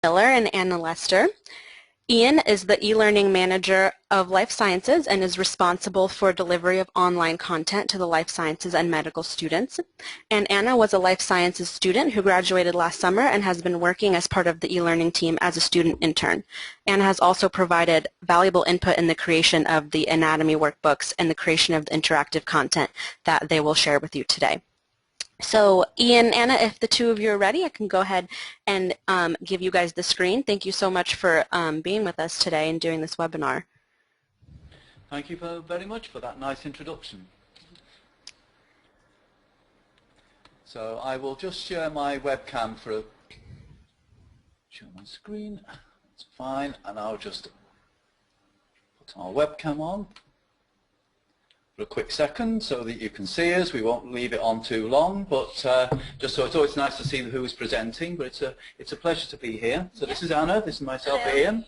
Miller and Anna Lester. Ian is the e-learning manager of life sciences and is responsible for delivery of online content to the life sciences and medical students. And Anna was a life sciences student who graduated last summer and has been working as part of the e-learning team as a student intern. Anna has also provided valuable input in the creation of the anatomy workbooks and the creation of the interactive content that they will share with you today. So Ian, Anna, if the two of you are ready, I can go ahead and give you guys the screen. Thank you so much for being with us today and doing this webinar. Thank you very much for that nice introduction. So I will just share my webcam share my screen. That's fine, and I'll just put our webcam on for a quick second so that you can see us. We won't leave it on too long, but just so it's always nice to see who is presenting, but it's a pleasure to be here. So this is Anna, this is myself, Hello. Ian.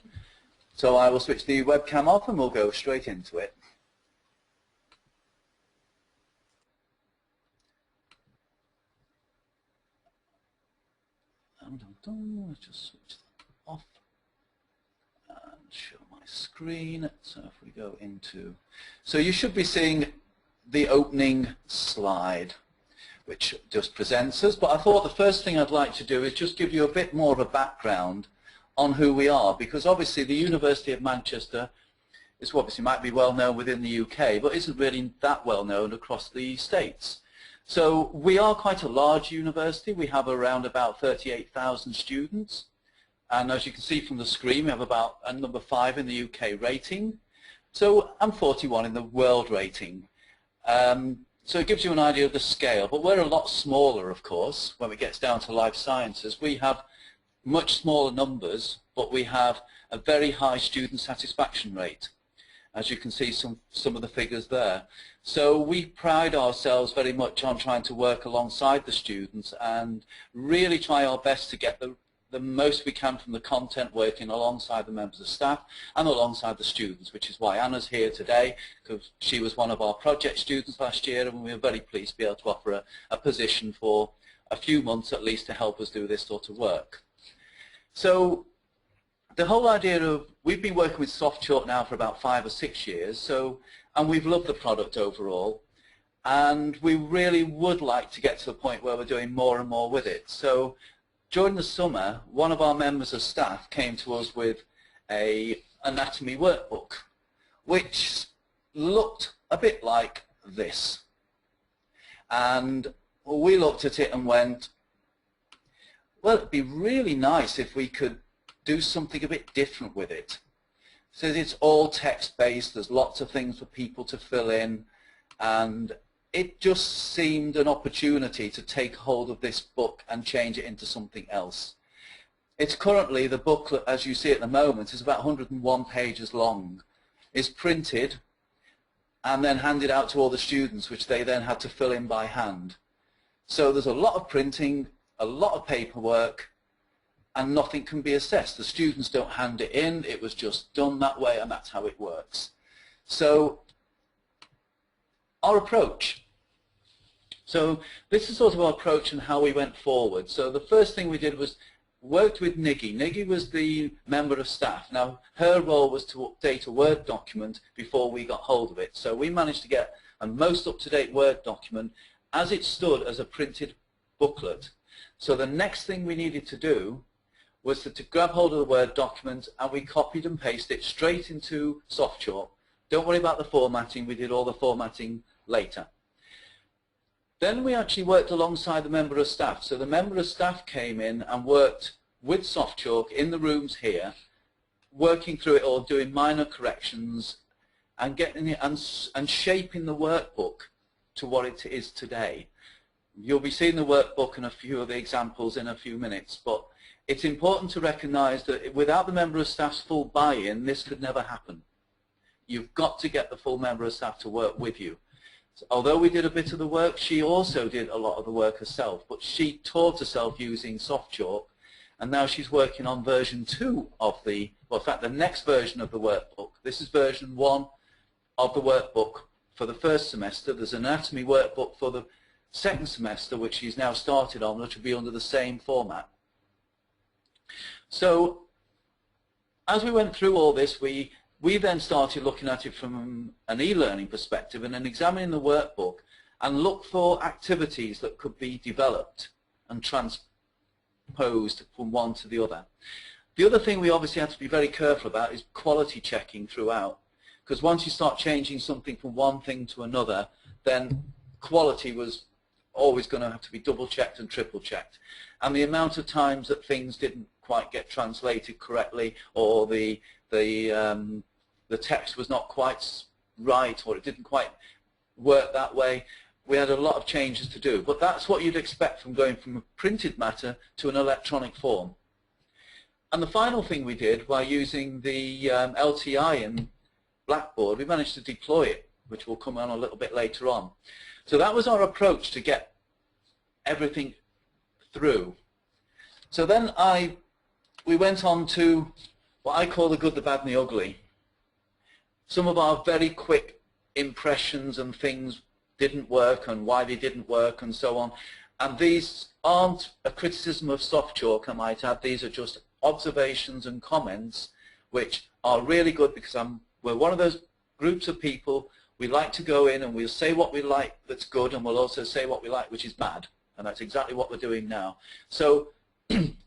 So I will switch the webcam off and we'll go straight into it. Let's just switch that off and show my screen. So if we go into, so you should be seeing the opening slide, which just presents us. But I thought the first thing I'd like to do is just give you a bit more of a background on who we are, because obviously the University of Manchester is obviously might be well known within the UK, but isn't really that well known across the States. So we are quite a large university. We have around about 38,000 students. And as you can see from the screen, we have about a number 5 in the UK rating. So I'm 41 in the world rating. So it gives you an idea of the scale. But we're a lot smaller, of course, when it gets down to life sciences. We have much smaller numbers, but we have a very high student satisfaction rate. As you can see some of the figures there. So we pride ourselves very much on trying to work alongside the students and really try our best to get the most we can from the content, working alongside the members of staff and alongside the students, which is why Anna's here today, because she was one of our project students last year, and we were very pleased to be able to offer a position for a few months at least to help us do this sort of work. So the whole idea of, we've been working with SoftChalk now for about 5 or 6 years, and we've loved the product overall, and we really would like to get to the point where we're doing more and more with it. So during the summer, one of our members of staff came to us with an anatomy workbook, which looked a bit like this. And we looked at it and went, well, it'd be really nice if we could do something a bit different with it. So it's all text-based, there's lots of things for people to fill in, and it just seemed an opportunity to take hold of this book and change it into something else. It's currently, the booklet as you see at the moment is about 101 pages long. It's printed and then handed out to all the students, which they then had to fill in by hand. So there's a lot of printing, a lot of paperwork, and nothing can be assessed. The students don't hand it in, it was just done that way, and that's how it works. So our approach. So this is sort of our approach and how we went forward. So the first thing we did was worked with Niggy. Niggy was the member of staff. Now her role was to update a Word document before we got hold of it. So we managed to get a most up-to-date Word document as it stood as a printed booklet. So the next thing we needed to do was to grab hold of the Word document, and we copied and pasted it straight into SoftChalk. Don't worry about the formatting, we did all the formatting later. Then we actually worked alongside the member of staff. So the member of staff came in and worked with SoftChalk in the rooms here, working through it all, doing minor corrections and getting it and shaping the workbook to what it is today. You'll be seeing the workbook and a few of the examples in a few minutes, but it's important to recognize that without the member of staff's full buy-in, this could never happen. You've got to get the full member of staff to work with you. So although we did a bit of the work, she also did a lot of the work herself, but she taught herself using SoftChalk, and now she's working on version 2 of the, well, in fact, the next version of the workbook. This is version 1 of the workbook for the first semester. There's an anatomy workbook for the second semester, which she's now started on, which will be under the same format. So as we went through all this, we then started looking at it from an e-learning perspective and then examining the workbook and look for activities that could be developed and transposed from one to the other. The other thing we obviously have to be very careful about is quality checking throughout, because once you start changing something from one thing to another, then quality was always going to have to be double checked and triple checked. And the amount of times that things didn't quite get translated correctly, or the text was not quite right, or it didn't quite work that way, we had a lot of changes to do. But that's what you'd expect from going from a printed matter to an electronic form. And the final thing we did, by using the LTI in Blackboard, we managed to deploy it, which will come on a little bit later on. So that was our approach to get everything through. So then we went on to what I call the good, the bad, and the ugly. Some of our very quick impressions and things didn't work and why they didn't work and so on. And these aren't a criticism of SoftChalk, I might add. These are just observations and comments which are really good, because we're one of those groups of people. We like to go in and we'll say what we like that's good, and we'll also say what we like which is bad. And that's exactly what we're doing now. So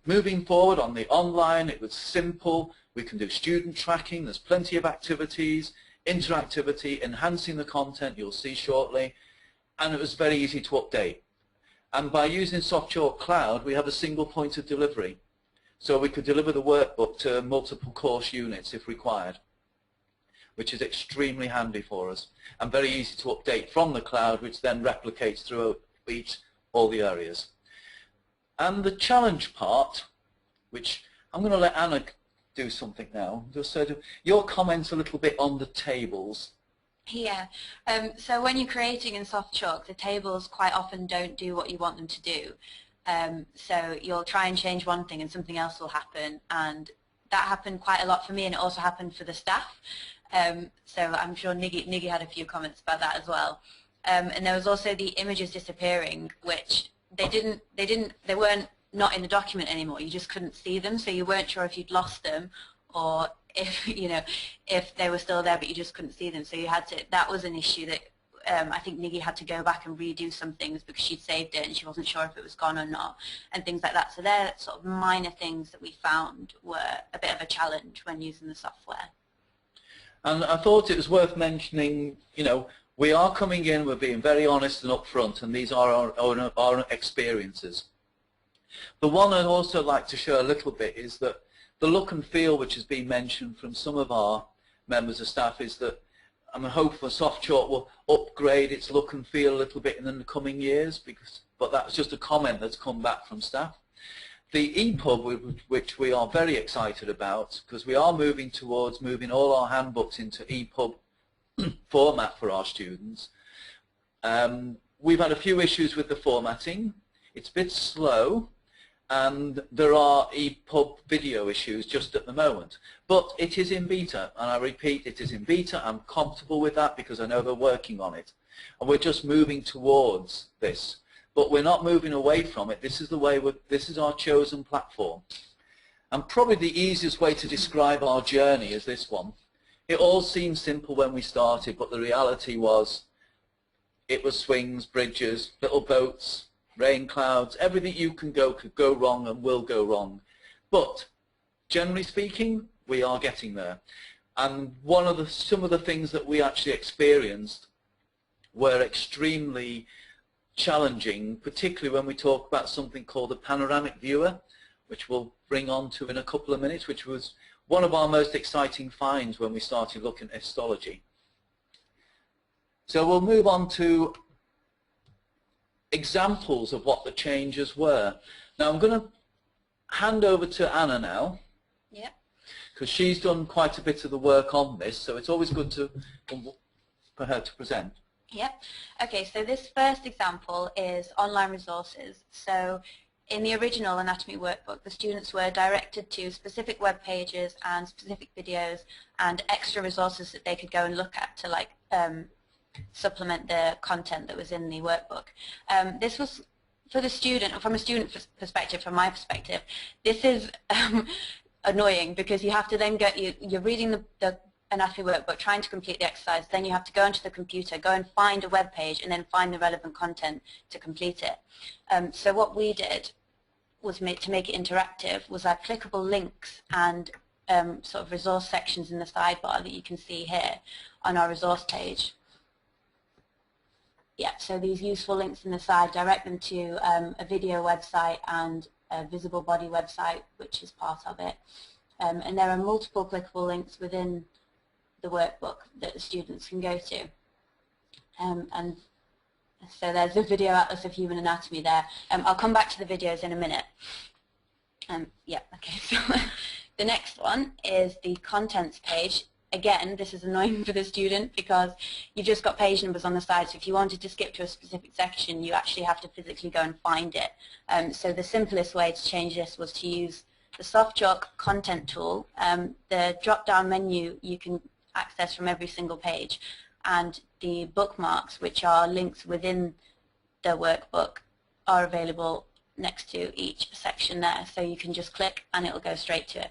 moving forward on the online, it was simple. We can do student tracking. There's plenty of activities, interactivity, enhancing the content, you'll see shortly. And it was very easy to update. And by using SoftChalk Cloud, we have a single point of delivery. So we could deliver the workbook to multiple course units if required, which is extremely handy for us, and very easy to update from the cloud, which then replicates throughout all the areas. And the challenge part, which I'm going to let Anna do something now, just so your comments a little bit on the tables. Yeah, so when you're creating in SoftChalk, the tables quite often don't do what you want them to do. So you'll try and change one thing and something else will happen, and that happened quite a lot for me, and it also happened for the staff. So I'm sure Niggy had a few comments about that as well. And there was also the images disappearing, which they weren't not in the document anymore. You just couldn't see them, so you weren't sure if you'd lost them or if they were still there, but you just couldn't see them. So you had to. That was an issue that I think Niggy had to go back and redo some things because she'd saved it and she wasn't sure if it was gone or not, and things like that. So they're sort of minor things that we found were a bit of a challenge when using the software. And I thought it was worth mentioning, we are coming in, we're being very honest and upfront, and these are our experiences. The one I'd also like to show a little bit is that the look and feel, which has been mentioned from some of our members of staff, is that I'm hopeful SoftChalk will upgrade its look and feel a little bit in the coming years, but that's just a comment that's come back from staff. The EPUB, which we are very excited about, because we are moving towards moving all our handbooks into EPUB format for our students. We've had a few issues with the formatting. It's a bit slow, and there are EPUB video issues just at the moment. But it is in beta, and I repeat, it is in beta. I'm comfortable with that because I know they're working on it. And we're just moving towards this. But we're not moving away from it. This is the way. This is our chosen platform. And probably the easiest way to describe our journey is this one. It all seemed simple when we started, but the reality was it was swings, bridges, little boats, rain clouds. Everything you can go could go wrong and will go wrong. But generally speaking, we are getting there. And some of the things that we actually experienced were extremely challenging, particularly when we talk about something called a panoramic viewer, which we'll bring on to in a couple of minutes, which was one of our most exciting finds when we started looking at histology. So we'll move on to examples of what the changes were. Now I'm going to hand over to Anna now. Yeah. Because she's done quite a bit of the work on this, so it's always good for her to present. Yep. Okay, so this first example is online resources. So in the original anatomy workbook, the students were directed to specific web pages and specific videos and extra resources that they could go and look at to supplement the content that was in the workbook. This was for the student, or from a student perspective, from my perspective, this is annoying because you have to then you're reading the anatomy workbook, trying to complete the exercise, then you have to go into the computer, go and find a web page, and then find the relevant content to complete it. So what we did was to make it interactive was add clickable links and sort of resource sections in the sidebar that you can see here on our resource page. Yeah, so these useful links in the side direct them to a video website and a visible body website, which is part of it. And there are multiple clickable links within the workbook that the students can go to. And so there's a video atlas of human anatomy there. I'll come back to the videos in a minute. Yeah, okay, so the next one is the contents page. Again, this is annoying for the student because you've just got page numbers on the side, so if you wanted to skip to a specific section, you actually have to physically go and find it. So the simplest way to change this was to use the SoftChalk content tool. The drop-down menu you can access from every single page, and the bookmarks, which are links within the workbook, are available next to each section there, so you can just click and it will go straight to it.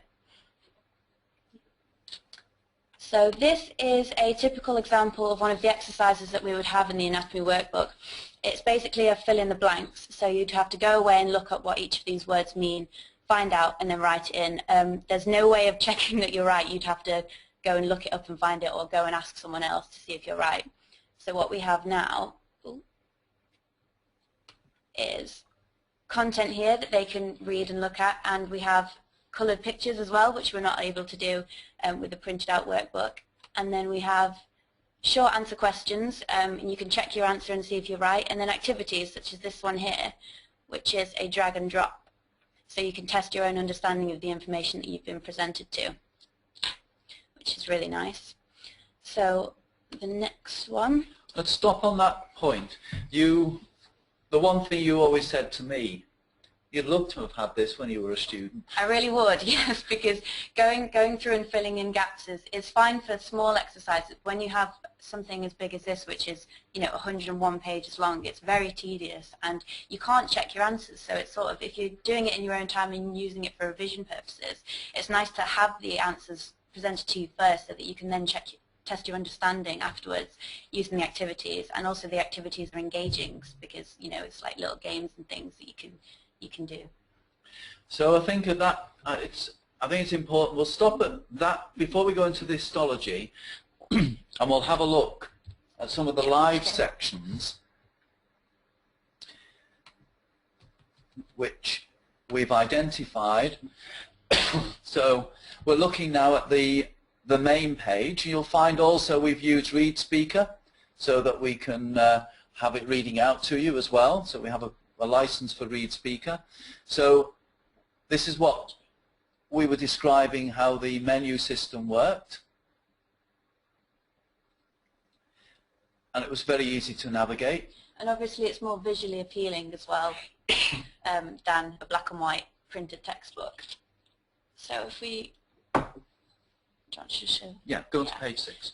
So this is a typical example of one of the exercises that we would have in the anatomy workbook. It's basically a fill in the blanks, so you'd have to go away and look up what each of these words mean, find out, and then write it in. There's no way of checking that you're right. You'd have to go and look it up and find it, or go and ask someone else to see if you're right. So what we have now is content here that they can read and look at, and we have coloured pictures as well, which we're not able to do with the printed out workbook. And then we have short answer questions, and you can check your answer and see if you're right, and then activities such as this one here, which is a drag and drop. So you can test your own understanding of the information that you've been presented to, which is really nice. So the next one. Let's stop on that point. The one thing you always said to me, you'd love to have had this when you were a student. I really would, yes, because going through and filling in gaps is fine for small exercises. When you have something as big as this, which is 101 pages long, it's very tedious, and you can't check your answers. So it's sort of, if you're doing it in your own time and using it for revision purposes, it's nice to have the answers presented to you first, so that you can then test your understanding afterwards using the activities. And also the activities are engaging because it's like little games and things that you can do. So I think it's important. We'll stop at that before we go into the histology, and we'll have a look at some of the live sections which we've identified. So we're looking now at the main page. You'll find also we've used Read Speaker so that we can have it reading out to you as well. So we have a license for Read Speaker. So this is what we were describing, how the menu system worked. And it was very easy to navigate. And obviously it's more visually appealing as well than a black and white printed textbook. So if we... Yeah, go to page 6.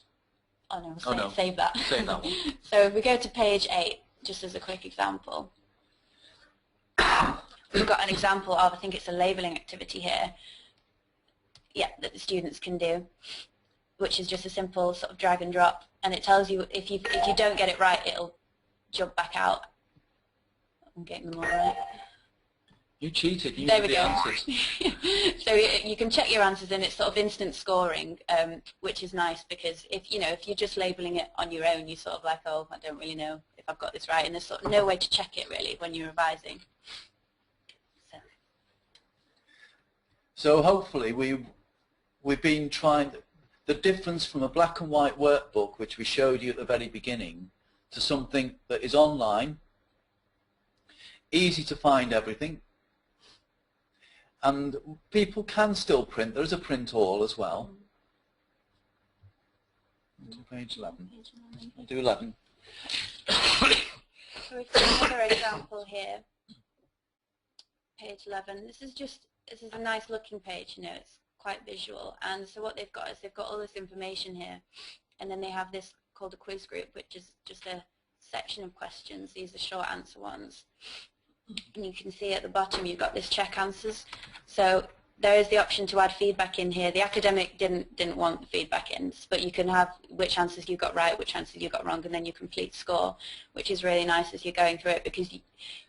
Oh no, save that. Save that one. So if we go to page 8, just as a quick example, we've got an example of, I think it's a labelling activity here, that the students can do, which is just a simple sort of drag and drop, and it tells you if you don't get it right, it'll jump back out. I'm getting them all right. You cheated. You there did we the go. answers. So you can check your answers, and it's sort of instant scoring, which is nice because if you're just labelling it on your own, you're sort of like, oh, I don't really know if I've got this right, and there's sort of no way to check it really when you're revising. So hopefully we've been trying the difference from a black and white workbook, which we showed you at the very beginning, to something that is online, easy to find everything. And people can still print. There is a print all as well. Page 11. I'll do 11. So we've got another example here. Page 11. This is a nice looking page. It's quite visual. And so what they've got is they've got all this information here, and then they have this called a quiz group, which is just a section of questions. These are short answer ones. And you can see at the bottom you've got this check answers. So there is the option to add feedback in here. The academic didn't want the feedback in, but you can have which answers you got right, which answers you got wrong, and then your complete score, which is really nice as you're going through it, because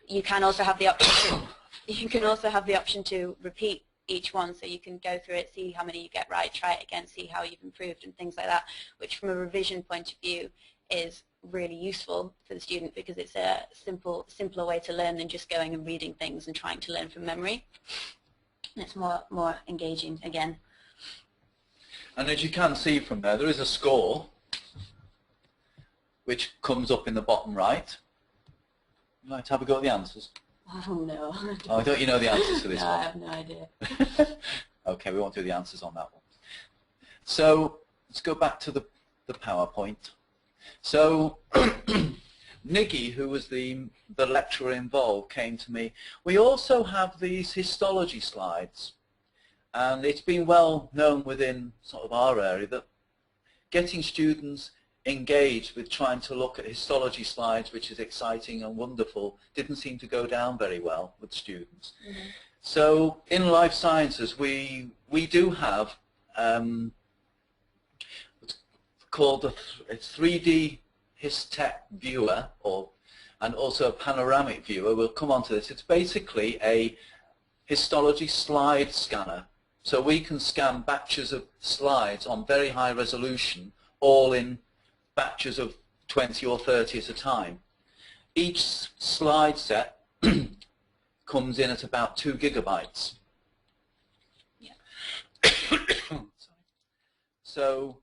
you can also have the option to repeat each one, so you can go through it, see how many you get right, try it again, see how you've improved and things like that, which from a revision point of view is really useful for the student, because it's a simpler way to learn than just going and reading things and trying to learn from memory. It's more engaging again. And as you can see from there is a score which comes up in the bottom right. Would you like to have a go at the answers? Oh no. Oh, don't you know the answers to this no, one? I have no idea. Okay, we won't do the answers on that one. So let's go back to the PowerPoint. So Niggy, who was the lecturer involved, came to me. We also have these histology slides, and it's been well known within sort of our area that getting students engaged with trying to look at histology slides, which is exciting and wonderful, didn't seem to go down very well with students. Mm-hmm. So in life sciences, we do have what's called a 3D Histech viewer, and also a panoramic viewer. We'll come on to this. It's basically a histology slide scanner. So we can scan batches of slides on very high resolution, all in batches of 20 or 30 at a time. Each slide set comes in at about 2 gigabytes. Yeah. So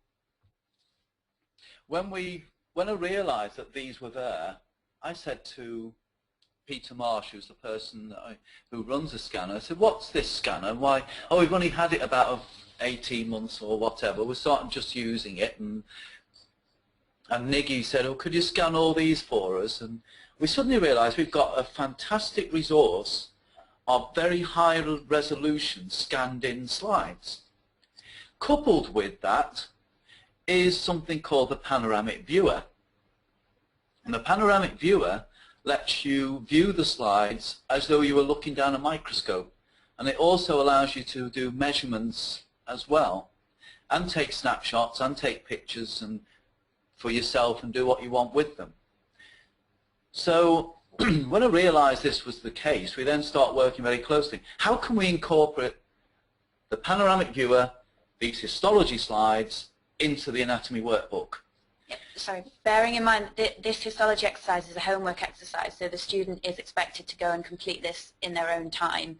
when I realized that these were there, I said to Peter Marsh, who's the person who runs the scanner, I said, what's this scanner? Why? Oh, we've only had it about 18 months or whatever. We're starting just using it. And Niggy said, oh, could you scan all these for us? And we suddenly realized we've got a fantastic resource of very high resolution scanned in slides. Coupled with that is something called the panoramic viewer. And the panoramic viewer lets you view the slides as though you were looking down a microscope. And it also allows you to do measurements as well, and take snapshots and take pictures and for yourself and do what you want with them. So when I realized this was the case, we then start working very closely. How can we incorporate the panoramic viewer, these histology slides, into the anatomy workbook? Sorry, bearing in mind that this histology exercise is a homework exercise, so the student is expected to go and complete this in their own time.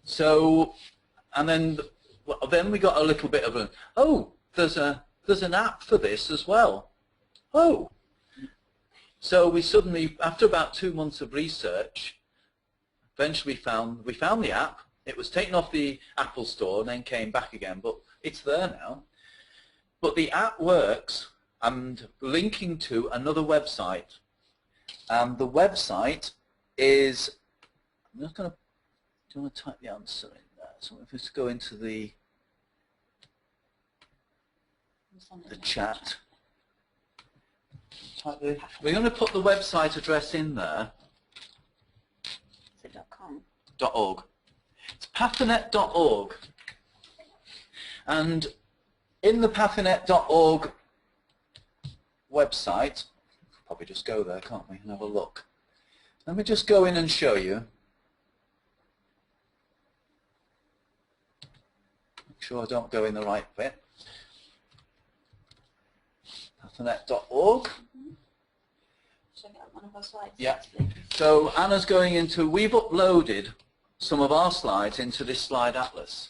So, and then we got a little bit of a, oh, there's an app for this as well. Oh. So we suddenly, after about 2 months of research, eventually we found the app. It was taken off the Apple Store and then came back again, but it's there now. But the app works and linking to another website. And the website is, I'm just going to, do you want to type the answer in there? So if we just go into the chat. We're going to put the website address in there. Is it .com? .org. It's pathonet.org. And in the pathonet.org website, probably just go there, can't we, and have a look. Let me just go in and show you. Make sure I don't go in the right bit. Pathonet.org. Check out one of our slides. Yeah. So Anna's going into, we've uploaded some of our slides into this slide atlas.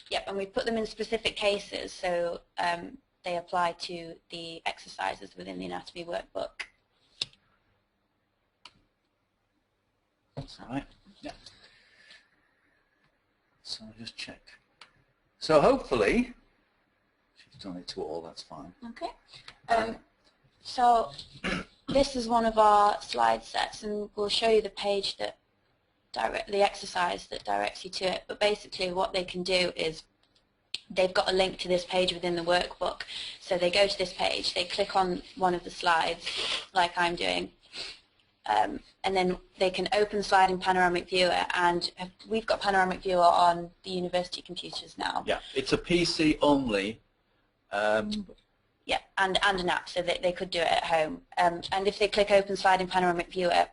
Yep, and we put them in specific cases, so they apply to the exercises within the anatomy workbook. That's all right. Yeah. So I'll just check. So hopefully, she's done it to all, that's fine. Okay. So this is one of our slide sets, and we'll show you the page that the exercise that directs you to it. But basically what they can do is they've got a link to this page within the workbook. So they go to this page, they click on one of the slides, like I'm doing, and then they can open the slide in Panoramic Viewer, and we've got Panoramic Viewer on the university computers now. Yeah, it's a PC only. Yeah, and an app, so that they could do it at home. And if they click Open Slide in Panoramic Viewer,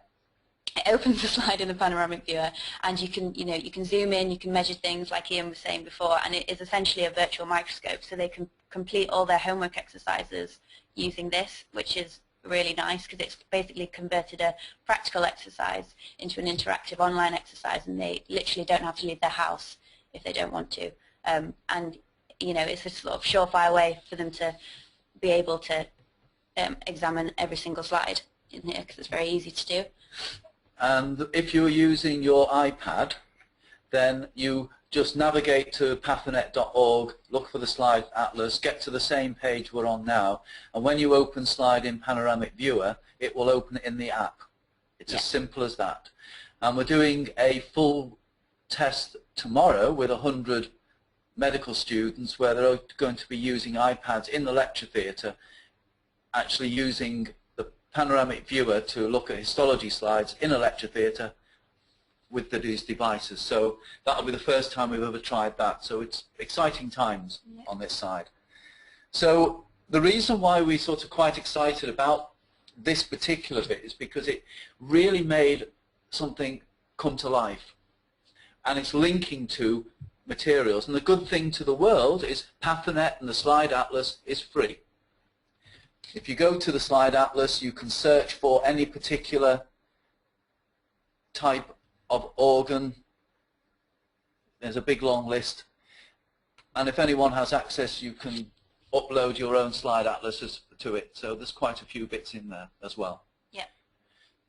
it opens the slide in the Panoramic Viewer, and you can zoom in, you can measure things like Ian was saying before, and it is essentially a virtual microscope, so they can complete all their homework exercises using this, which is really nice because it's basically converted a practical exercise into an interactive online exercise, and they literally don't have to leave their house if they don't want to. And it's a sort of surefire way for them to be able to examine every single slide in here, because it's very easy to do. And if you're using your iPad, then you just navigate to pathonet.org, look for the slide atlas, get to the same page we're on now, and when you open slide in Panoramic Viewer, it will open it in the app. It's as simple as that. And we're doing a full test tomorrow with 100 medical students where they're going to be using iPads in the lecture theatre, actually using the Panoramic Viewer to look at histology slides in a lecture theatre with these devices. So that'll be the first time we've ever tried that. So it's exciting times on this side. So the reason why we're sort of quite excited about this particular bit is because it really made something come to life. And it's linking to materials. And the good thing to the world is Pathonet and the Slide Atlas is free. If you go to the Slide Atlas, you can search for any particular type of organ. There's a big long list. And if anyone has access, you can upload your own Slide Atlases to it. So there's quite a few bits in there as well. Yeah.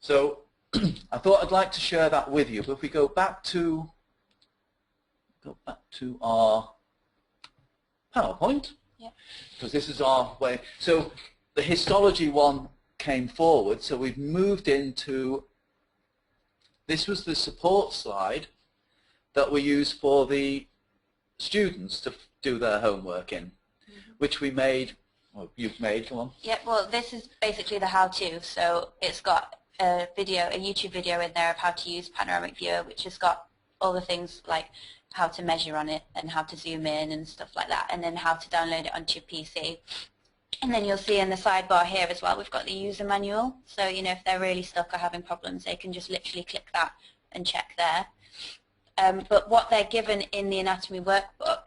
So I thought I'd like to share that with you. But if we go back to our PowerPoint, because this is our way. So the histology one came forward, so we've moved into, this was the support slide that we use for the students to do their homework in, which we made, well, you've made, come on. Yeah, well, this is basically the how-to, so it's got a YouTube video in there of how to use Panoramic Viewer, which has got all the things like how to measure on it and how to zoom in and stuff like that, and then how to download it onto your PC. And then you'll see in the sidebar here as well, we've got the user manual. So, if they're really stuck or having problems, they can just literally click that and check there. But what they're given in the anatomy workbook,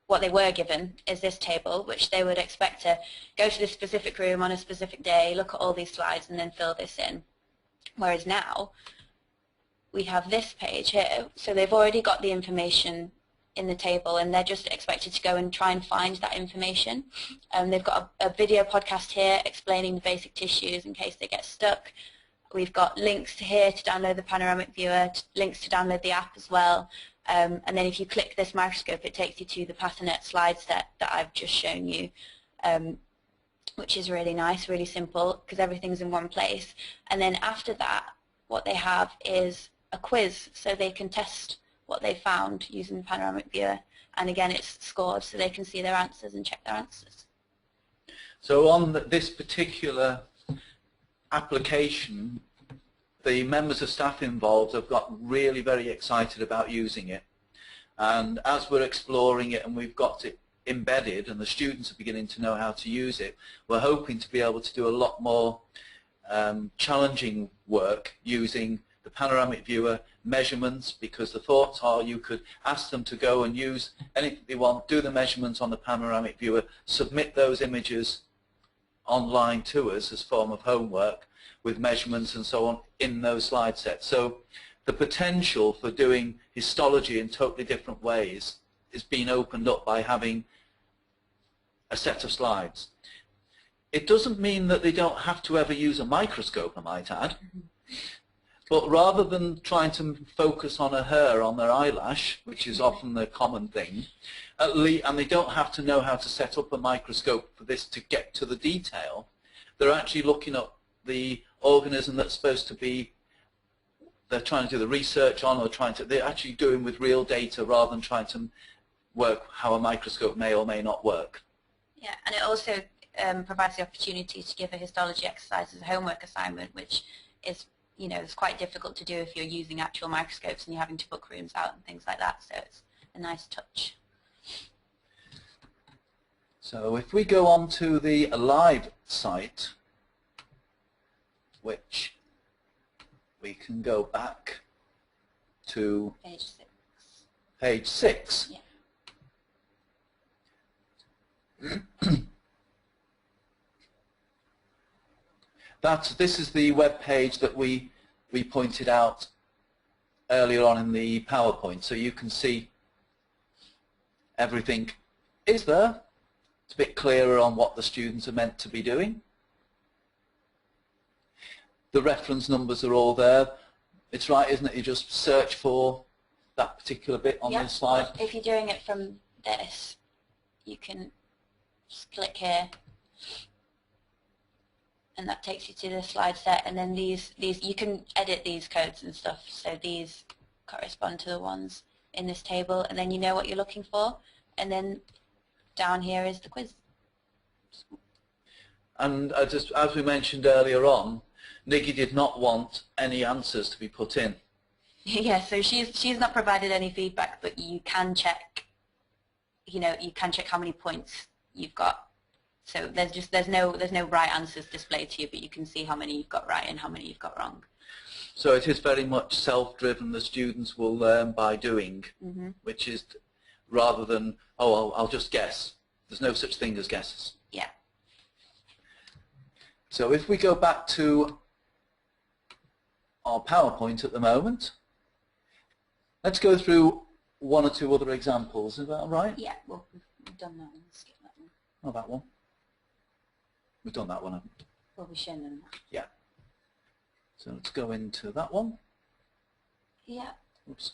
what they were given is this table, which they would expect to go to this specific room on a specific day, look at all these slides, and then fill this in. Whereas now, we have this page here, so they've already got the information in the table, and they're just expected to go and try and find that information. They've got a video podcast here explaining the basic tissues in case they get stuck. We've got links to here to download the Panoramic Viewer, links to download the app as well. And then if you click this microscope, it takes you to the Pathonet slide set that I've just shown you, which is really nice, really simple, because everything's in one place. And then after that, what they have is a quiz, so they can test what they found using the Panoramic Viewer, and again it's scored so they can see their answers and check their answers. So on this particular application, the members of staff involved have got really very excited about using it, and as we're exploring it and we've got it embedded and the students are beginning to know how to use it, we're hoping to be able to do a lot more challenging work using the Panoramic Viewer measurements, because the thoughts are you could ask them to go and use anything they want, do the measurements on the Panoramic Viewer, submit those images online to us as form of homework with measurements and so on in those slide sets. So the potential for doing histology in totally different ways is being opened up by having a set of slides. It doesn't mean that they don't have to ever use a microscope, I might add. But rather than trying to focus on a hair on their eyelash, which is often the common thing, and they don't have to know how to set up a microscope for this to get to the detail, they're actually looking at the organism that's supposed to be, they're trying to do the research on, or they're actually doing with real data rather than trying to work, how a microscope may or may not work. Yeah, and it also provides the opportunity to give a histology exercise as a homework assignment, which is, you know, it's quite difficult to do if you're using actual microscopes and you're having to book rooms out and things like that. So it's a nice touch. So if we go on to the live site, which we can go back to Page 6. page 6. Yeah. This is the web page that we pointed out earlier on in the PowerPoint, so you can see everything is there. It's a bit clearer on what the students are meant to be doing. The reference numbers are all there. It's right, isn't it? You just search for that particular bit on this slide. If you're doing it from this, you can just click here, and that takes you to the slide set. And then these you can edit these codes and stuff. So these correspond to the ones in this table, and then you know what you're looking for. And then down here is the quiz. And just as we mentioned earlier on, Nikki did not want any answers to be put in. Yeah, so she's not provided any feedback, but you can check. You know, you can check how many points you've got. So there's no right answers displayed to you, but you can see how many you've got right and how many you've got wrong. So it is very much self-driven. The students will learn by doing, which is rather than, oh, I'll just guess. There's no such thing as guesses. Yeah. So if we go back to our PowerPoint at the moment, let's go through one or two other examples. Is that all right? Yeah, well, we've done that one. Skip that one. Oh, that one. We've done that one, haven't we? Well, we've shown them. Yeah. So let's go into that one. Yeah. Oops.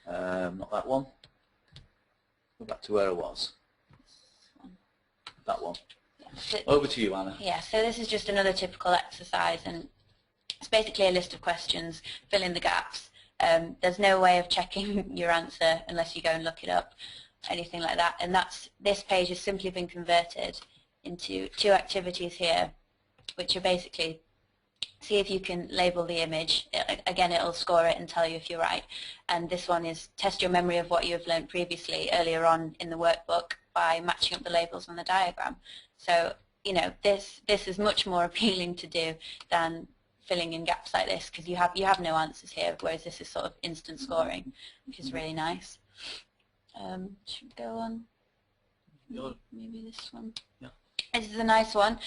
Not that one. Go back to where I was. That one. Yeah. So, over to you, Anna. Yeah, so this is just another typical exercise, and it's basically a list of questions, fill in the gaps. There's no way of checking your answer unless you go and look it up, anything like that. And this page has simply been converted into two activities here, which are basically see if you can label the image. Again, it'll score it and tell you if you're right. And this one is test your memory of what you've learned previously earlier on in the workbook by matching up the labels on the diagram. So, you know, this is much more appealing to do than filling in gaps like this, because you have no answers here, whereas this is sort of instant scoring, which is really nice. Should we go on? Maybe this one. Yeah. This is a nice one.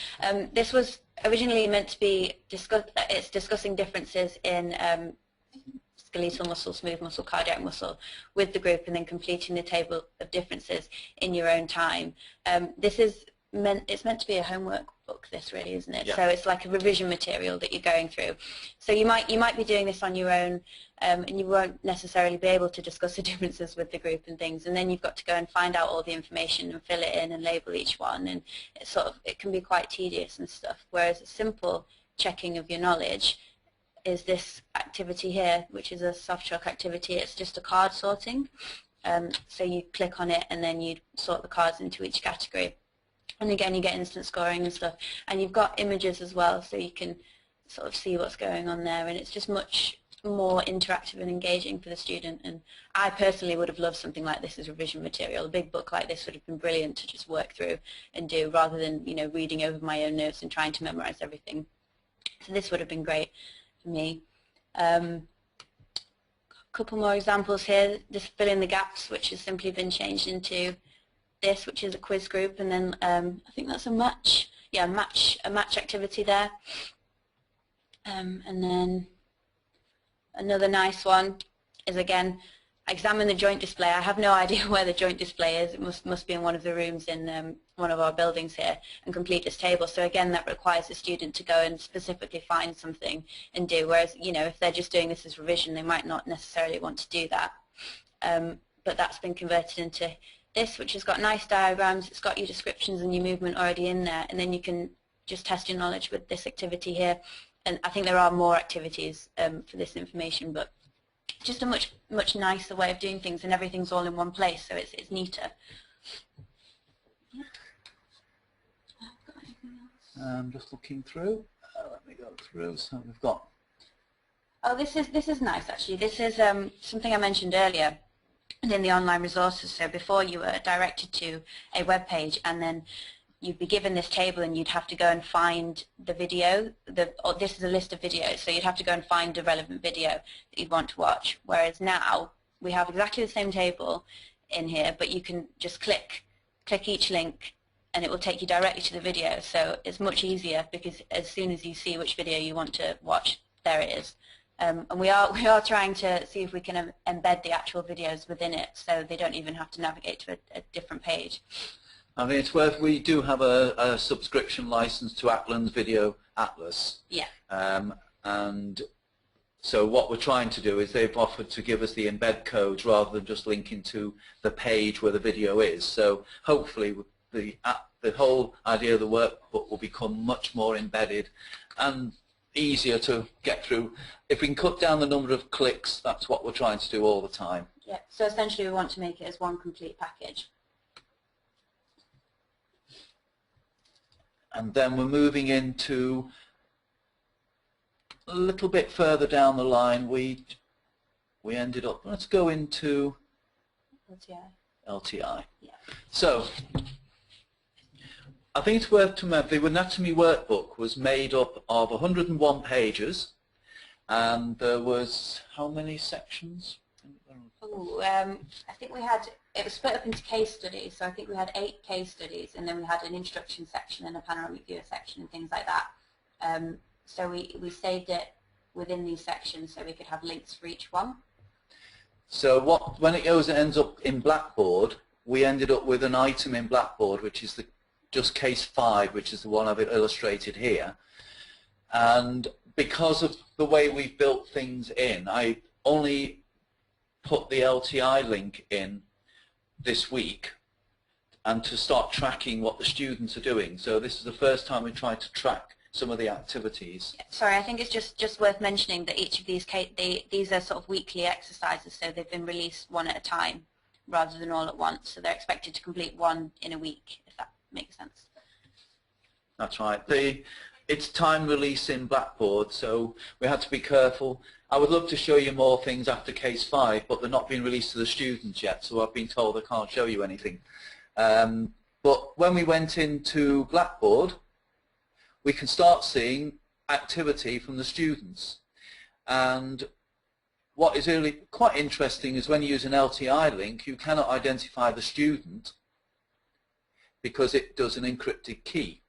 This was originally meant to be discussing differences in skeletal muscle, smooth muscle, cardiac muscle with the group, and then completing the table of differences in your own time. It's meant to be a homework book, this really, isn't it? Yeah. So it's like a revision material that you're going through. So you might be doing this on your own, and you won't necessarily be able to discuss the differences with the group and things. And then you've got to go and find out all the information and fill it in and label each one. And it can be quite tedious and stuff. Whereas a simple checking of your knowledge is this activity here, which is a SoftChalk activity. It's just a card sorting. So you click on it and then you sort the cards into each category. And again, you get instant scoring and stuff. And you've got images as well, so you can sort of see what's going on there. And it's just much more interactive and engaging for the student. And I personally would have loved something like this as revision material. A big book like this would have been brilliant to just work through and do, rather than, you know, reading over my own notes and trying to memorize everything. So this would have been great for me. A couple more examples here. Just fill in the gaps, which has simply been changed into this, which is a quiz group, and then I think that's a match. Yeah, a match activity there. And then another nice one is, again, examine the joint display. I have no idea where the joint display is. It must be in one of the rooms in one of our buildings here, and complete this table. So again, that requires the student to go and specifically find something and do. Whereas, you know, if they're just doing this as revision, they might not necessarily want to do that. But that's been converted into this, which has got nice diagrams. It's got your descriptions and your movement already in there, and then you can just test your knowledge with this activity here. And I think there are more activities for this information, but just a much nicer way of doing things, and everything's all in one place, so it's neater. Just looking through. Let me go through. So we've got. Oh, this is nice actually. This is something I mentioned earlier in the online resources. So before you were directed to a web page, and then you'd be given this table, and you'd have to go and find the video. This is a list of videos, so you'd have to go and find a relevant video that you'd want to watch. Whereas now we have exactly the same table in here, but you can just click each link, and it will take you directly to the video. So it's much easier, because as soon as you see which video you want to watch, there it is. And we are trying to see if we can embed the actual videos within it, so they don't even have to navigate to a different page. I mean, it's worth. We do have a subscription license to Atlan's Video Atlas. Yeah. And so what we're trying to do is they've offered to give us the embed codes rather than just linking to the page where the video is. So hopefully the whole idea of the workbook will become much more embedded and easier to get through. If we can cut down the number of clicks, that's what we're trying to do all the time. Yeah. So essentially we want to make it as one complete package. And then we're moving into a little bit further down the line. We ended up. Let's go into LTI. Yeah. So I think it's worth to remember the anatomy workbook was made up of 101 pages, and there was how many sections? Ooh, I think we had, it was split up into case studies, so I think we had 8 case studies, and then we had an introduction section and a panoramic viewer section and things like that. So we saved it within these sections so we could have links for each one. So when it ends up in Blackboard, we ended up with an item in Blackboard, which is just case 5, which is the one I've illustrated here. And because of the way we've built things in, I only put the LTI link in this week and to start tracking what the students are doing. So this is the first time we tried to track some of the activities. Sorry, I think it's just worth mentioning that each of these these are sort of weekly exercises, so they've been released one at a time rather than all at once. So they're expected to complete one in a week, if that makes sense. That's right. It's time release in Blackboard, so we had to be careful. I would love to show you more things after case 5, but they're not being released to the students yet, so I've been told I can't show you anything. But when we went into Blackboard, we can start seeing activity from the students. And what is really quite interesting is when you use an LTI link, you cannot identify the student because it does an encrypted key,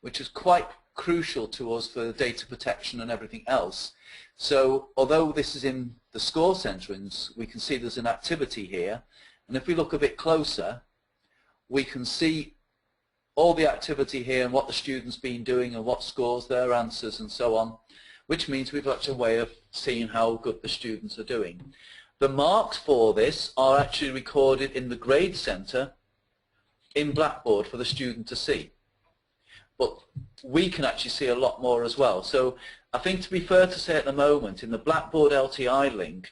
which is quite crucial to us for data protection and everything else. So although this is in the score center, we can see there's an activity here, and if we look a bit closer, we can see all the activity here and what the student's been doing and what scores their answers and so on, which means we've got a way of seeing how good the students are doing. The marks for this are actually recorded in the grade center in Blackboard for the student to see. But we can actually see a lot more as well. So I think, to be fair to say, at the moment in the Blackboard LTI link,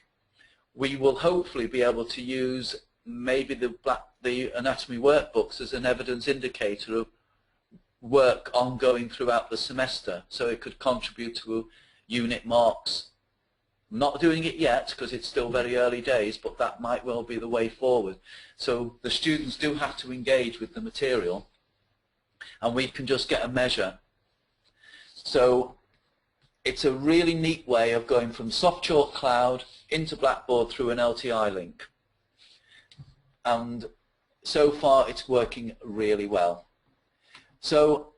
we will hopefully be able to use maybe the anatomy workbooks as an evidence indicator of work ongoing throughout the semester, so it could contribute to unit marks. I'm not doing it yet because it's still very early days, but that might well be the way forward. So the students do have to engage with the material, and we can just get a measure. So it's a really neat way of going from SoftChalk Cloud into Blackboard through an LTI link. And so far it's working really well. So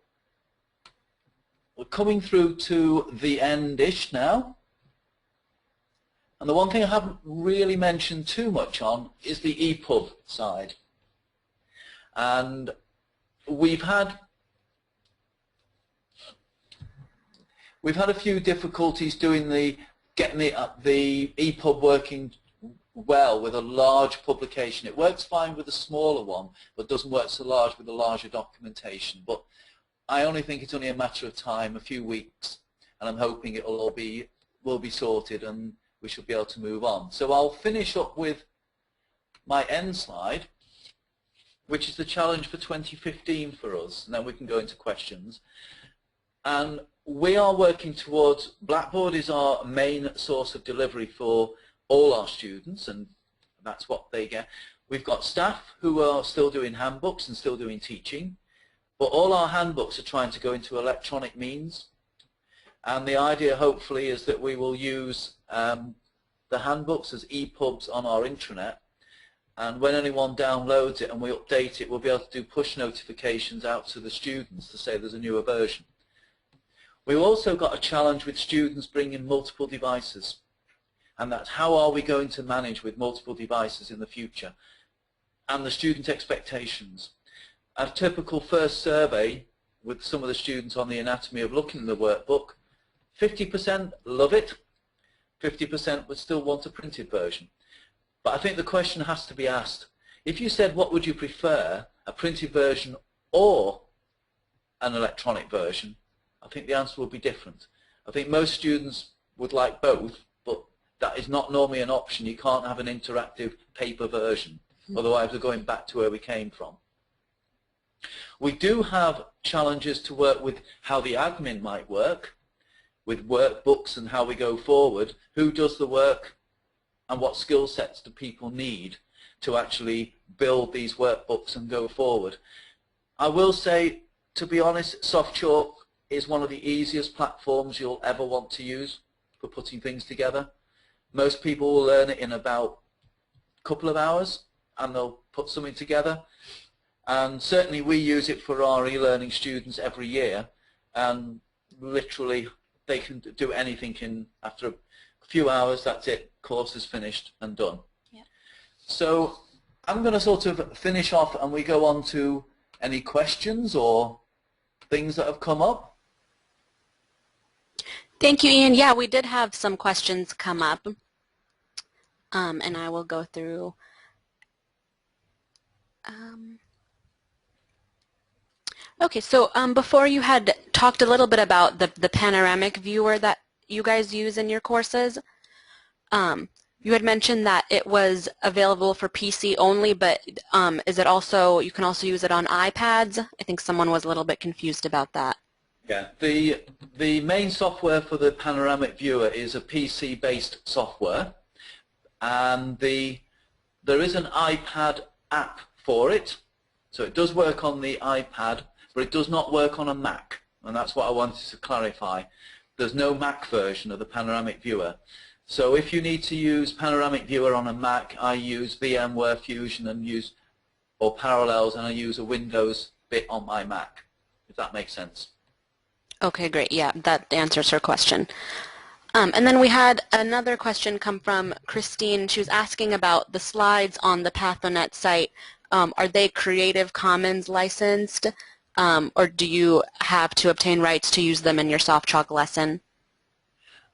we're coming through to the end-ish now. And the one thing I haven't really mentioned too much on is the EPUB side. And we've had a few difficulties getting the EPUB working well with a large publication. It works fine with a smaller one, but doesn't work so large with a larger documentation. But I only think it's only a matter of time, a few weeks, and I'm hoping it will all be sorted, and we should be able to move on. So I'll finish up with my end slide, which is the challenge for 2015 for us, and then we can go into questions. And we are working towards, Blackboard is our main source of delivery for all our students, and that's what they get. We've got staff who are still doing handbooks and still doing teaching, but all our handbooks are trying to go into electronic means. And the idea, hopefully, is that we will use the handbooks as EPUBs on our intranet, and when anyone downloads it and we update it, we'll be able to do push notifications out to the students to say there's a newer version. We've also got a challenge with students bringing multiple devices, and that's how are we going to manage with multiple devices in the future, and the student expectations. A typical first survey with some of the students on the anatomy of looking at the workbook, 50% love it, 50% would still want a printed version. But I think the question has to be asked, if you said what would you prefer, a printed version or an electronic version, I think the answer would be different. I think most students would like both, but that is not normally an option. You can't have an interactive paper version, otherwise we're going back to where we came from. We do have challenges to work with how the admin might work, with workbooks and how we go forward. Who does the work and what skill sets do people need to actually build these workbooks and go forward? I will say, to be honest, SoftChalk is one of the easiest platforms you'll ever want to use for putting things together. Most people will learn it in about a couple of hours and they'll put something together. And certainly we use it for our e-learning students every year, and literally they can do anything in after a few hours. That's it, course is finished and done. Yeah. So I'm going to sort of finish off and we go on to any questions or things that have come up. Thank you, Ian. Yeah, we did have some questions come up, and I will go through. Okay, so before you had talked a little bit about the panoramic viewer that you guys use in your courses. You had mentioned that it was available for PC only, but is it also, you can also use it on iPads? I think someone was a little bit confused about that. Yeah, the main software for the panoramic viewer is a PC-based software, and there is an iPad app for it, so it does work on the iPad, but it does not work on a Mac, and that's what I wanted to clarify. There's no Mac version of the panoramic viewer. So if you need to use panoramic viewer on a Mac, I use VMware Fusion or Parallels, and I use a Windows bit on my Mac, if that makes sense. Okay, great. Yeah, that answers her question. And then we had another question come from Christine. She was asking about the slides on the Pathonet site. Are they Creative Commons licensed, or do you have to obtain rights to use them in your SoftChalk lesson?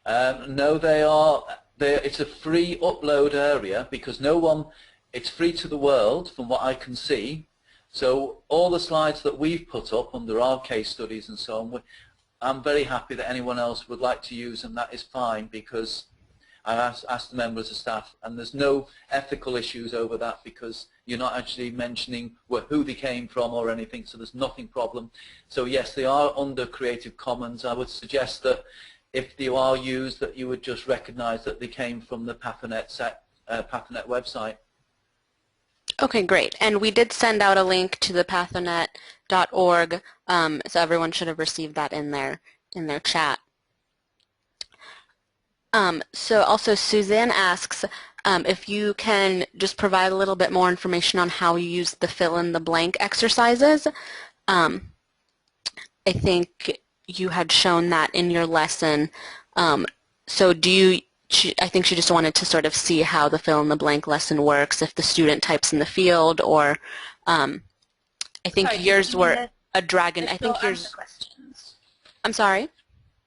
No, they are. It's a free upload area because it's free to the world from what I can see. So all the slides that we've put up under our case studies and so on, I'm very happy that anyone else would like to use them. That is fine, because I asked the members of staff, and there's no ethical issues over that because you're not actually mentioning who they came from or anything, so there's nothing problem. So yes, they are under Creative Commons. I would suggest that if they are used, that you would just recognize that they came from the Pathonet website. Okay, great. And we did send out a link to the pathonet.org, so everyone should have received that in their chat. So also Suzanne asks if you can just provide a little bit more information on how you use the fill-in-the-blank exercises. I think you had shown that in your lesson. So I think she just wanted to sort of see how the fill-in-the-blank lesson works, if the student types in the field, or I think yours were a dragon. I think yours. Questions. I'm sorry?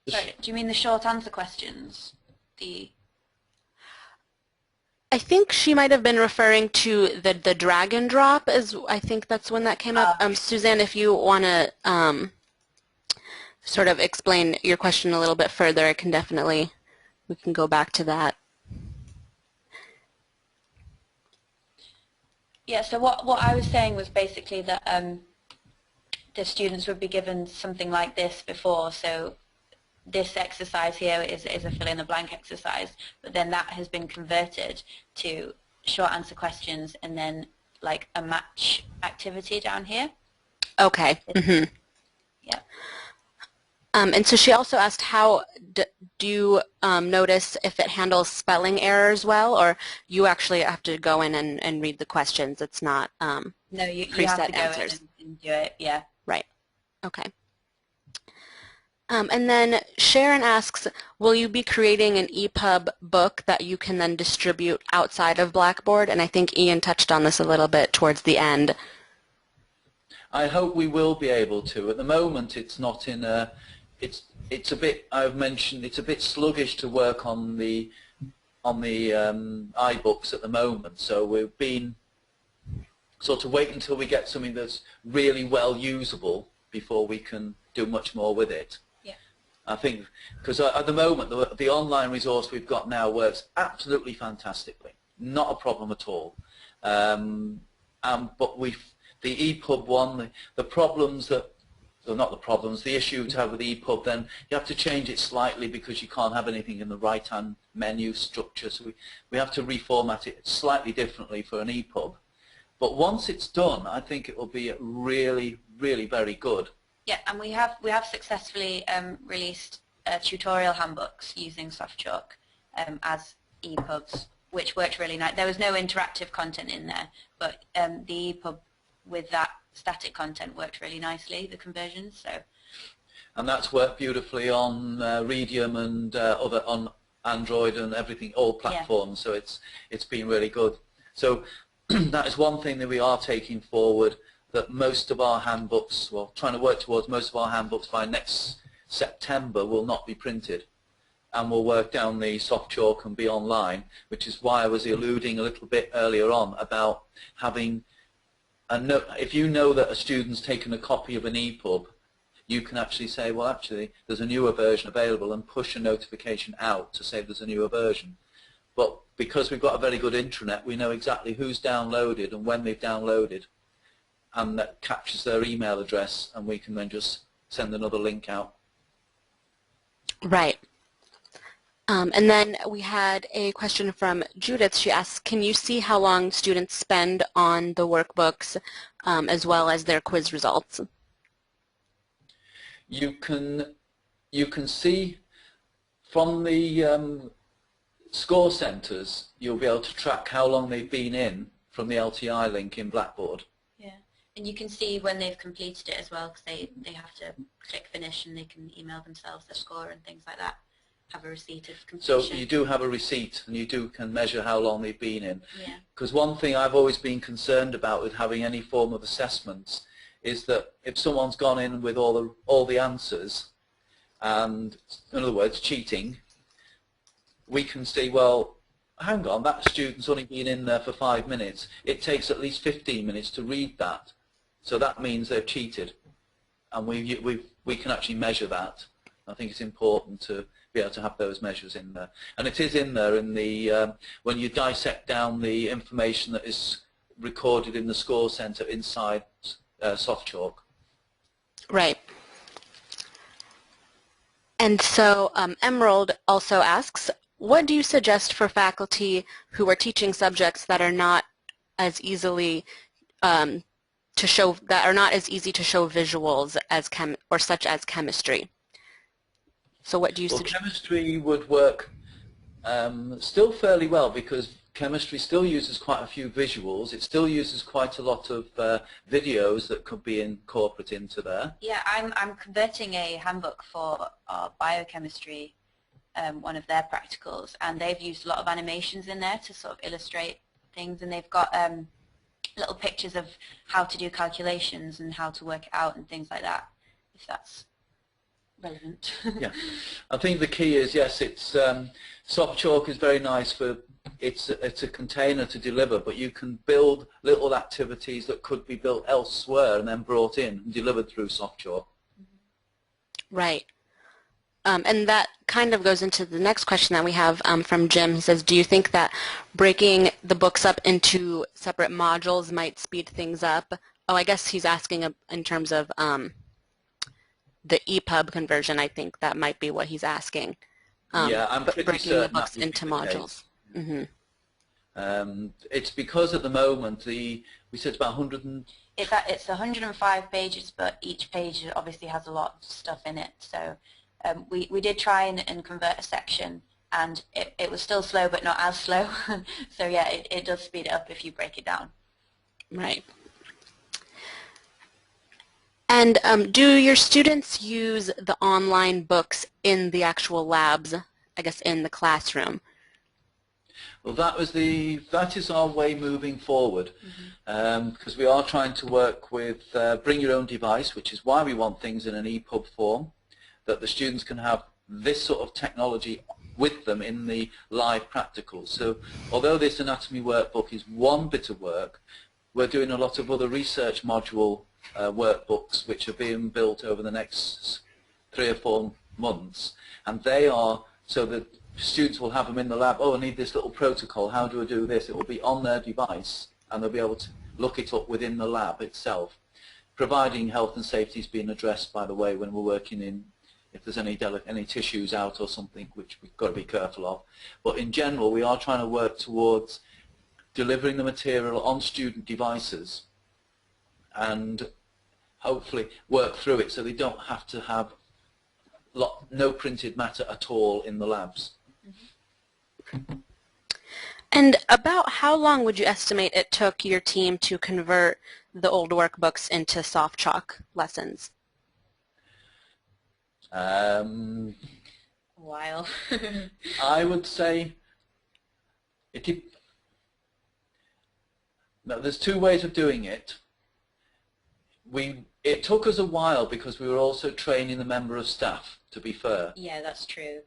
Sorry, do you mean the short answer questions? I think she might have been referring to the drag and drop. I think that's when that came up. Suzanne, if you want to sort of explain your question a little bit further, I can definitely, we can go back to that. Yeah, so what I was saying was basically that the students would be given something like this before, so this exercise here is a fill-in-the-blank exercise, but then that has been converted to short answer questions and then like a match activity down here. Okay. Mm-hmm. Yeah. And so she also asked, how do you notice if it handles spelling errors well, or you actually have to go in and read the questions? It's not no, you preset have to go answers. in and do it, yeah. Right. Okay. And then Sharon asks, will you be creating an EPUB book that you can then distribute outside of Blackboard? And I think Ian touched on this a little bit towards the end. I hope we will be able to. At the moment, it's not in a. It's a bit. I've mentioned it's a bit sluggish to work on the iBooks at the moment. So we've been sort of waiting until we get something that's really well usable before we can do much more with it. Yeah. I think because at the moment the online resource we've got now works absolutely fantastically, not a problem at all. But the EPUB one, the problems that. So not the problems, the issue to have with EPUB, then you have to change it slightly because you can't have anything in the right-hand menu structure. So we have to reformat it slightly differently for an EPUB. But once it's done, I think it will be really, really very good. Yeah, and we have successfully released tutorial handbooks using SoftChalk as EPUBs, which worked really nice. There was no interactive content in there, but the EPUB with that static content worked really nicely, the conversions. So. And that's worked beautifully on Redium and on Android and everything, all platforms. Yeah. So it's been really good. So that is one thing that we are taking forward. That most of our handbooks, well, trying to work towards most of our handbooks by next September will not be printed, and will work down the SoftChalk and be online. Which is why I was alluding a little bit earlier on about having. If you know that a student's taken a copy of an EPUB, you can actually say, well, actually, there's a newer version available, and push a notification out to say there's a newer version. But because we've got a very good intranet, we know exactly who's downloaded and when they've downloaded, and that captures their email address, and we can then just send another link out. Right. And then we had a question from Judith. She asks, can you see how long students spend on the workbooks as well as their quiz results? You can see from the score centres, you'll be able to track how long they've been in from the LTI link in Blackboard. Yeah, and you can see when they've completed it as well, because they have to click finish and they can email themselves their score and things like that. Have a receipt of completion. So you do have a receipt, and you can measure how long they've been in. Yeah. Because one thing I've always been concerned about with having any form of assessments is that if someone's gone in with all the answers, and in other words cheating, we can say, well, hang on, that student's only been in there for 5 minutes. It takes at least 15 minutes to read that, so that means they've cheated, and we can actually measure that. I think it's important to be able to have those measures in there, and it is in there in the when you dissect down the information that is recorded in the score center inside SoftChalk. Right. And so Emerald also asks, what do you suggest for faculty who are teaching subjects that are not as easily easy to show visuals as such as chemistry? So what do you suggest? Chemistry would work still fairly well, because chemistry still uses quite a few visuals. It still uses quite a lot of videos that could be incorporated into there. Yeah, I'm converting a handbook for our biochemistry, one of their practicals, and they've used a lot of animations in there to sort of illustrate things, and they've got little pictures of how to do calculations and how to work it out and things like that, if that's relevant. Yeah, I think the key is, yes, it's SoftChalk is very nice for it's a container to deliver, but you can build little activities that could be built elsewhere and then brought in and delivered through SoftChalk. Right. And that kind of goes into the next question that we have from Jim. He says, do you think that breaking the books up into separate modules might speed things up? Oh, I guess he's asking in terms of the EPUB conversion. I think that might be what he's asking. Yeah, I'm pretty breaking the certain books that would into be the modules. case. Mm-hmm. It's because at the moment we said it's about 100 and It's 105 pages, but each page obviously has a lot of stuff in it. So we did try and convert a section, and it was still slow, but not as slow. So yeah, it does speed it up if you break it down. Right. And do your students use the online books in the actual labs, I guess in the classroom? well, that is our way moving forward, because we are trying to work with bring your own device, which is why we want things in an EPUB form, that the students can have this sort of technology with them in the live practicals. So although this anatomy workbook is one bit of work, we're doing a lot of other research module workbooks which are being built over the next 3 or 4 months, and they are so that students will have them in the lab. Oh, I need this little protocol, how do I do this? It will be on their device and they'll be able to look it up within the lab itself, providing health and safety is being addressed, by the way, when we're working in, if there's any tissues out or something, which we've got to be careful of. But in general, we are trying to work towards delivering the material on student devices and hopefully work through it so they don't have to have no printed matter at all in the labs. And about how long would you estimate it took your team to convert the old workbooks into SoftChalk lessons? A while. I would say now, there's 2 ways of doing it. It took us a while because we were also training the member of staff, to be fair. Yeah, that's true.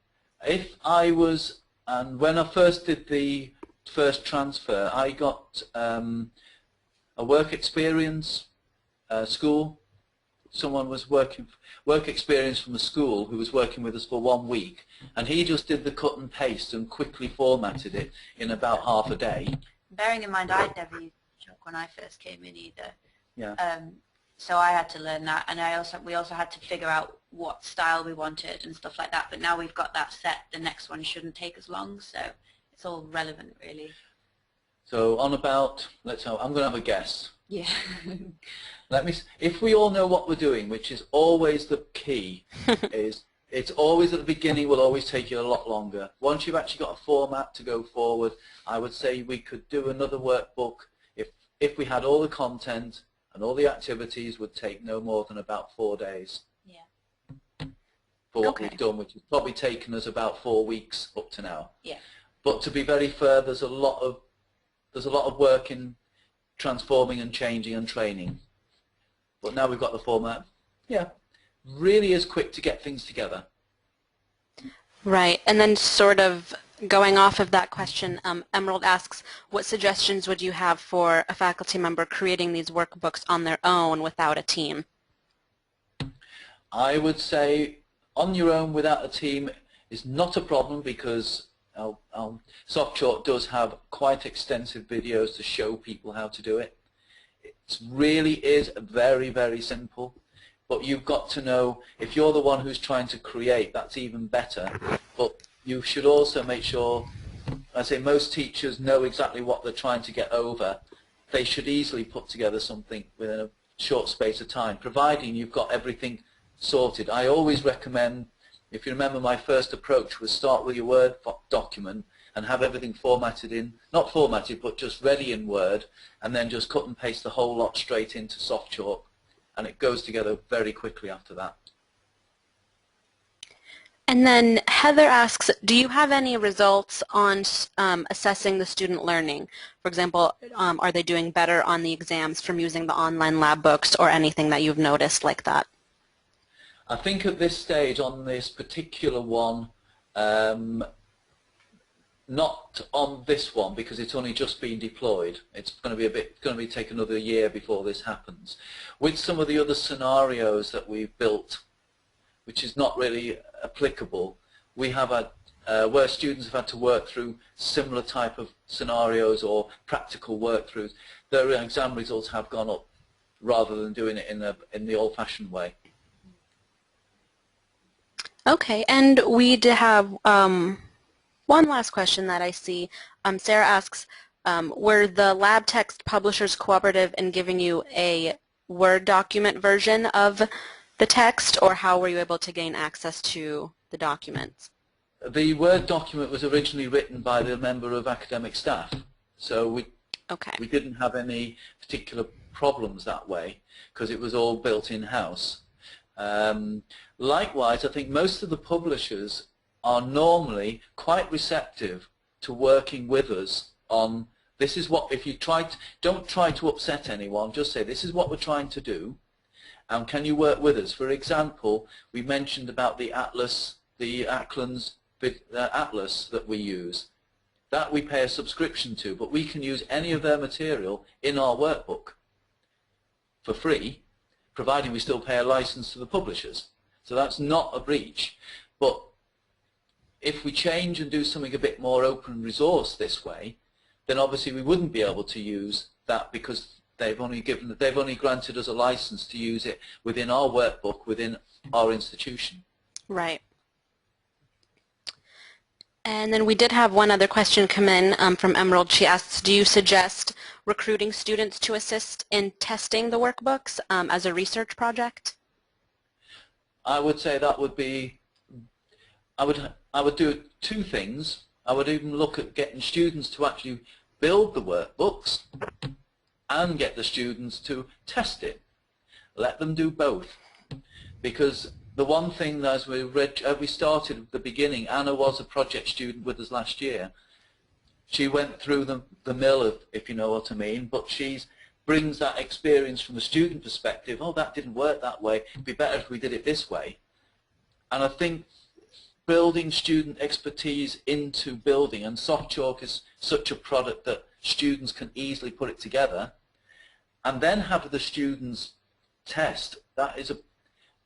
And when I first did the first transfer, I got a work experience school. Someone was work experience from the school who was working with us for 1 week, and he just did the cut and paste and quickly formatted it in about half a day. Bearing in mind, I'd never used SoftChalk when I first came in either. Yeah. So I had to learn that, and we also had to figure out what style we wanted and stuff like that. But now we've got that set, the next one shouldn't take as long, so it's all relevant, really. So on about, I'm going to have a guess. Yeah. If we all know what we're doing, which is always the key, it's always at the beginning, will always take you a lot longer. Once you've actually got a format to go forward, I would say we could do another workbook if we had all the content and all the activities would take no more than about 4 days. Yeah. For what we've done, which has probably taken us about 4 weeks up to now. Yeah. But to be very fair, there's a lot of work in transforming and changing and training. But now we've got the format. Yeah, really is quick to get things together. Right, and then sort of going off of that question, Emerald asks, what suggestions would you have for a faculty member creating these workbooks on their own without a team? I would say on your own without a team is not a problem, because SoftChalk does have quite extensive videos to show people how to do it. It really is very, very simple. But you've got to know, if you're the one who's trying to create, that's even better. But you should also make sure, I say most teachers know exactly what they're trying to get over. They should easily put together something within a short space of time, providing you've got everything sorted. I always recommend, if you remember, my first approach was start with your Word document and have everything formatted in, not formatted, but just ready in Word, and then just cut and paste the whole lot straight into SoftChalk. And it goes together very quickly after that. And then Heather asks, do you have any results on assessing the student learning? For example, are they doing better on the exams from using the online lab books, or anything that you've noticed like that? I think at this stage on this particular one, not on this one because it's only just been deployed. It's going to take another year before this happens. With some of the other scenarios that we've built, which is not really applicable. We have had where students have had to work through similar type of scenarios or practical work-throughs, their exam results have gone up rather than doing it in the old-fashioned way. Okay, and we did have one last question that I see. Sarah asks, were the lab text publishers cooperative in giving you a Word document version of the text, or how were you able to gain access to the documents? The Word document was originally written by the member of academic staff, so we didn't have any particular problems that way because it was all built in-house. Likewise, I think most of the publishers are normally quite receptive to working with us on this is what, if you don't try to upset anyone, just say this is what we're trying to do and can you work with us? For example, we mentioned about the Atlas, the Acklands Atlas that we use. That we pay a subscription to, but we can use any of their material in our workbook for free, providing we still pay a license to the publishers. So that's not a breach. But if we change and do something a bit more open resource this way, then obviously we wouldn't be able to use that because they've only granted us a license to use it within our workbook, within our institution. Right. And then we did have one other question come in from Emerald. She asks, do you suggest recruiting students to assist in testing the workbooks as a research project? I would say that would be, I would do two things. I would even look at getting students to actually build the workbooks and get the students to test it. Let them do both. Because the one thing that as we started at the beginning, Anna was a project student with us last year. She went through the mill, if you know what I mean, but she brings that experience from the student perspective. Oh, that didn't work that way. It'd be better if we did it this way. And I think building student expertise into building, and SoftChalk is such a product that students can easily put it together, and then have the students test. That is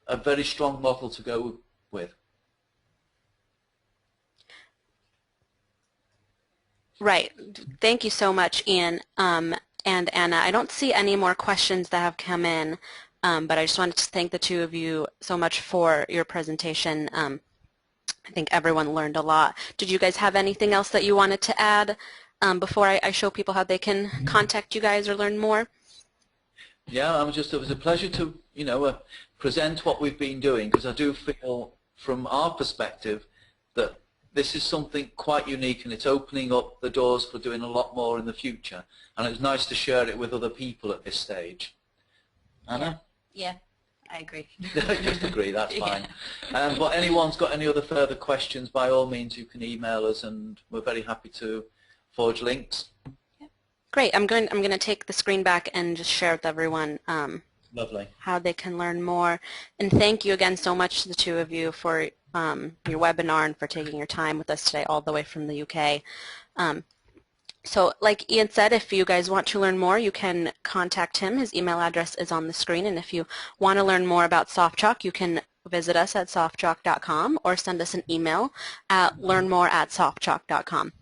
a very strong model to go with. Right. Thank you so much, Ian and Anna. I don't see any more questions that have come in, but I just wanted to thank the two of you so much for your presentation. I think everyone learned a lot. Did you guys have anything else that you wanted to add before I show people how they can contact you guys or learn more? Yeah, it was a pleasure to present what we've been doing, because I do feel from our perspective that this is something quite unique and it's opening up the doors for doing a lot more in the future, and it's nice to share it with other people at this stage. Anna? Yeah, I agree. Just agree, that's fine. But anyone's got any other further questions, by all means you can email us and we're very happy to forge links. Great. I'm going to take the screen back and just share with everyone Lovely. how they can learn more. And thank you again so much to the two of you for your webinar and for taking your time with us today all the way from the UK. So like Ian said, if you guys want to learn more, you can contact him. His email address is on the screen. And if you want to learn more about SoftChalk, you can visit us at softchalk.com or send us an email at learnmore@softchalk.com.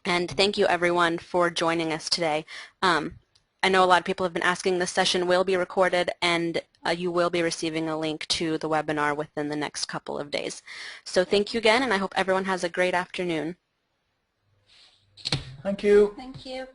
And thank you everyone for joining us today. I know a lot of people have been asking, this session will be recorded and you will be receiving a link to the webinar within the next couple of days. So thank you again, and I hope everyone has a great afternoon. Thank you. Thank you.